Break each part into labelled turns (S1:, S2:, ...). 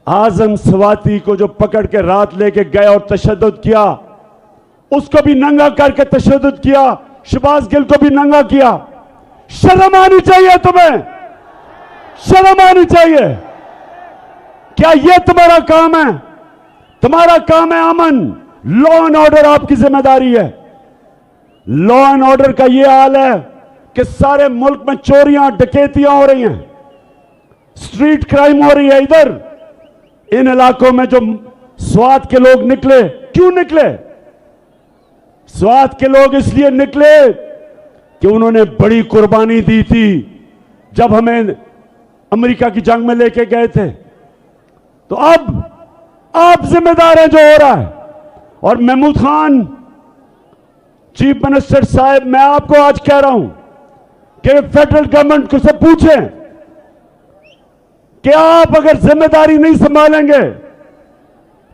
S1: आजम स्वाति को जो पकड़ के रात लेके गए और तशद्दुद किया, उसको भी नंगा करके तशद्दुद किया, शहबाज गिल को भी नंगा किया। शर्म आनी चाहिए तुम्हें, शर्म आनी चाहिए। क्या यह तुम्हारा काम है? तुम्हारा काम है अमन, लॉ एंड ऑर्डर आपकी जिम्मेदारी है। लॉ एंड ऑर्डर का यह हाल है कि सारे मुल्क में चोरियां डकैतियां हो रही हैं, स्ट्रीट क्राइम हो रही है। इधर इन इलाकों में जो स्वात के लोग निकले, क्यों निकले? स्वात के लोग इसलिए निकले कि उन्होंने बड़ी कुर्बानी दी थी जब हमें अमेरिका की जंग में लेके गए थे। तो अब आप जिम्मेदार हैं जो हो रहा है। और महमूद खान चीफ मिनिस्टर साहब, मैं आपको आज कह रहा हूं कि फेडरल गवर्नमेंट को से पूछें कि आप अगर जिम्मेदारी नहीं संभालेंगे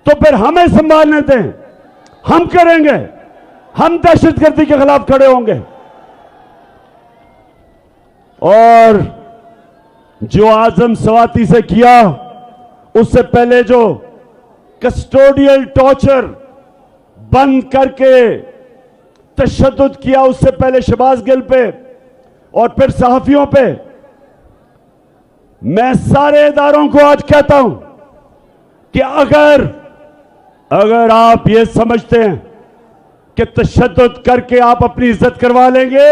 S1: तो फिर हमें संभालने दें, हम करेंगे, हम दहशतगर्दी के खिलाफ खड़े होंगे। और जो आजम स्वाति से किया, उससे पहले जो कस्टोडियल टॉर्चर बंद करके तशद्दुद किया, उससे पहले शहबाज गिल पे और फिर सहाफियों पे, मैं सारे इदारों को आज कहता हूं कि अगर आप ये समझते हैं कि तशद्दुद करके आप अपनी इज्जत करवा लेंगे,